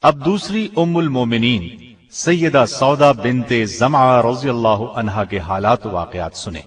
اب دوسری ام المومنین سیدہ سودا بنت زمعہ رضی اللہ عنہا کے حالات و واقعات سنیں۔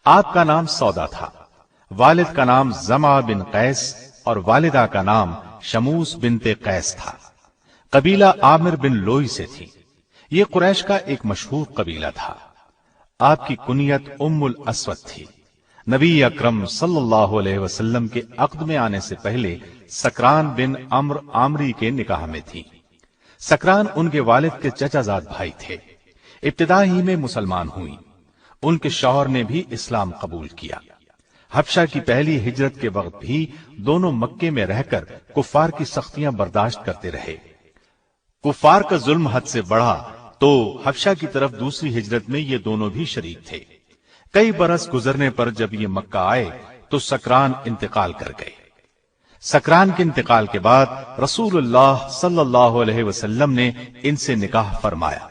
آپ کا نام سودا تھا، والد کا نام زمعہ بن قیس اور والدہ کا نام شموس بنت قیس تھا۔ قبیلہ عامر بن لوئی سے تھی۔ یہ قریش کا ایک مشہور قبیلہ تھا۔ آپ کی کنیت ام الاسود تھی۔ نبی اکرم صلی اللہ علیہ وسلم کے عقد میں آنے سے پہلے سکران بن عمرو عامری کے نکاح میں تھی۔ سکران ان کے والد کے چچا زاد بھائی تھے۔ ابتدا ہی میں مسلمان ہوئی۔ ان کے شوہر نے بھی اسلام قبول کیا۔ حبشہ کی پہلی ہجرت کے وقت بھی دونوں مکے میں رہ کر کفار کی سختیاں برداشت کرتے رہے۔ کفار کا ظلم حد سے بڑھا تو حبشہ کی طرف دوسری ہجرت میں یہ دونوں بھی شریک تھے۔ کئی برس گزرنے پر جب یہ مکہ آئے تو سکران انتقال کر گئے۔ سکران کے انتقال کے بعد رسول اللہ صلی اللہ علیہ وسلم نے ان سے نکاح فرمایا۔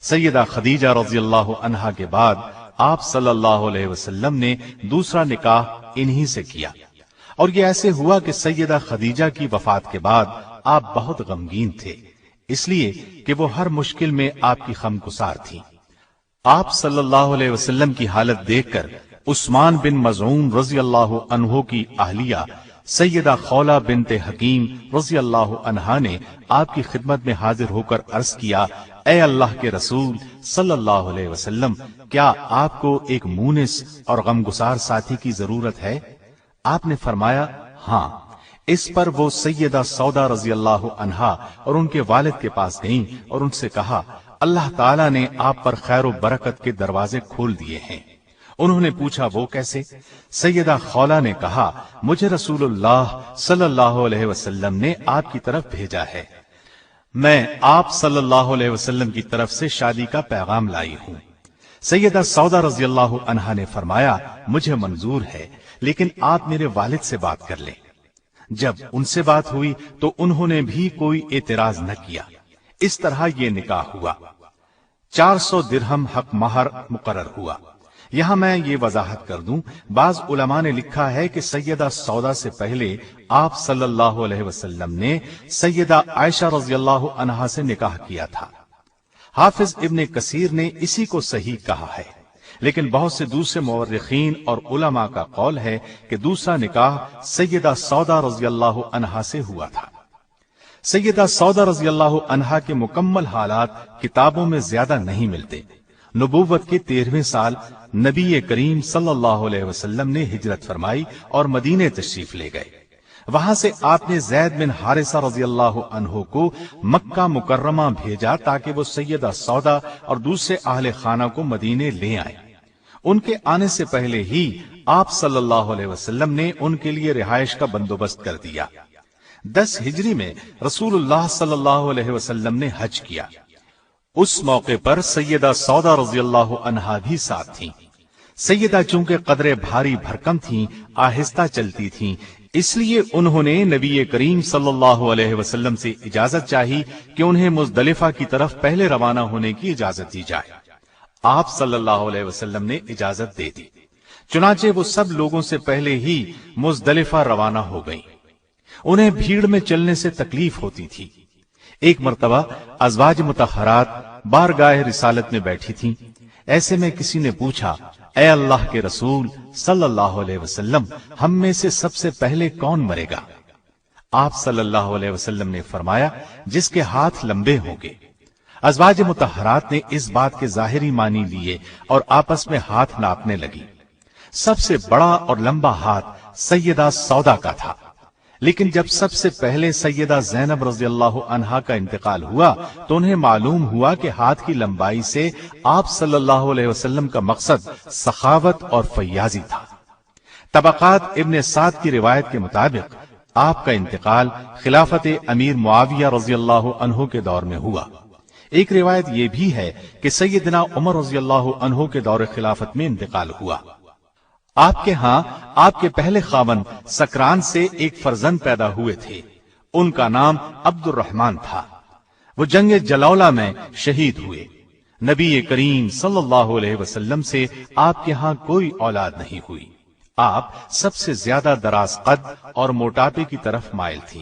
سیدہ خدیجہ رضی اللہ عنہا کے بعد آپ صلی اللہ علیہ وسلم نے دوسرا نکاح انہی سے کیا، اور یہ ایسے ہوا کہ سیدہ خدیجہ کی وفات کے بعد آپ بہت غمگین تھے، اس لیے کہ وہ ہر مشکل میں آپ کی غمگسار تھی۔ آپ صلی اللہ علیہ وسلم کی حالت دیکھ کر عثمان بن مظعون رضی اللہ عنہ کی اہلیہ سیدہ خولہ بنت حکیم رضی اللہ عنہا نے آپ کی خدمت میں حاضر ہو کر عرض کیا، اے اللہ کے رسول صلی اللہ علیہ وسلم، کیا آپ کو ایک مونس اور غمگسار ساتھی کی ضرورت ہے؟ آپ نے فرمایا ہاں۔ اس پر وہ سیدہ سودا رضی اللہ عنہا اور ان کے والد کے پاس گئیں اور ان سے کہا، اللہ تعالیٰ نے آپ پر خیر و برکت کے دروازے کھول دیے ہیں۔ انہوں نے پوچھا وہ کیسے؟ سیدہ خولہ نے کہا، مجھے رسول اللہ صلی اللہ علیہ وسلم نے آپ کی طرف بھیجا ہے، میں آپ صلی اللہ علیہ وسلم کی طرف سے شادی کا پیغام لائی ہوں۔ سیدہ سودا رضی اللہ عنہا نے فرمایا، مجھے منظور ہے، لیکن آپ میرے والد سے بات کر لیں۔ جب ان سے بات ہوئی تو انہوں نے بھی کوئی اعتراض نہ کیا۔ اس طرح یہ نکاح ہوا۔ 400 درہم حق مہر مقرر ہوا۔ یہاں میں یہ وضاحت کر دوں، بعض علماء نے لکھا ہے کہ سیدہ سودا سے پہلے آپ صلی اللہ علیہ وسلم نے سیدہ عائشہ رضی اللہ عنہا سے نکاح کیا تھا۔ حافظ ابن کثیر نے اسی کو صحیح کہا ہے، لیکن بہت سے دوسرے مورخین اور علماء کا قول ہے کہ دوسرا نکاح سیدہ سودا رضی اللہ عنہا سے ہوا تھا۔ سیدہ سودا رضی اللہ عنہا کے مکمل حالات کتابوں میں زیادہ نہیں ملتے۔ نبوت کے 13ویں سال نبی کریم صلی اللہ علیہ وسلم نے ہجرت فرمائی اور مدینے تشریف لے گئے۔ وہاں سے آپ نے زید بن حارثہ رضی اللہ عنہ کو مکہ مکرمہ بھیجا تاکہ وہ سیدہ سودا اور دوسرے اہل خانہ کو مدینے لے آئیں۔ ان کے آنے سے پہلے ہی آپ صلی اللہ علیہ وسلم نے ان کے لیے رہائش کا بندوبست کر دیا۔ 10 ہجری میں رسول اللہ صلی اللہ علیہ وسلم نے حج کیا۔ اس موقع پر سیدہ سودا رضی اللہ عنہا بھی ساتھ تھیں۔ سیدہ چونکہ قدرے بھاری بھرکم تھیں، آہستہ چلتی تھیں، اس لیے انہوں نے نبی کریم صلی اللہ علیہ وسلم سے اجازت چاہی کہ انہیں مزدلفہ کی طرف پہلے روانہ ہونے کی اجازت دی جائے۔ آپ صلی اللہ علیہ وسلم نے اجازت دے دی، چنانچہ وہ سب لوگوں سے پہلے ہی مزدلفہ روانہ ہو گئیں۔ انہیں بھیڑ میں چلنے سے تکلیف ہوتی تھی۔ ایک مرتبہ ازواج مطہرات بارگاہ رسالت میں بیٹھی تھیں۔ ایسے میں کسی نے پوچھا، اے اللہ کے رسول صلی اللہ علیہ وسلم، ہم میں سے سب سے پہلے کون مرے گا؟ آپ صلی اللہ علیہ وسلم نے فرمایا، جس کے ہاتھ لمبے ہوں گے۔ ازواج مطہرات نے اس بات کے ظاہری معنی لیے اور آپس میں ہاتھ ناپنے لگی۔ سب سے بڑا اور لمبا ہاتھ سیدہ سودا کا تھا، لیکن جب سب سے پہلے سیدہ زینب رضی اللہ عنہا کا انتقال ہوا تو انہیں معلوم ہوا کہ ہاتھ کی لمبائی سے آپ صلی اللہ علیہ وسلم کا مقصد سخاوت اور فیاضی تھا۔ طبقات ابن سعد کی روایت کے مطابق آپ کا انتقال خلافت امیر معاویہ رضی اللہ عنہ کے دور میں ہوا۔ ایک روایت یہ بھی ہے کہ سیدنا عمر رضی اللہ عنہ کے دور خلافت میں انتقال ہوا۔ آپ کے ہاں آپ کے پہلے خاوند سکران سے ایک فرزند پیدا ہوئے تھے، ان کا نام عبد الرحمن تھا۔ وہ جنگ جلولہ میں شہید ہوئے۔ نبی کریم صلی اللہ علیہ وسلم سے آپ کے ہاں کوئی اولاد نہیں ہوئی۔ آپ سب سے زیادہ دراز قد اور موٹاپے کی طرف مائل تھی۔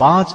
5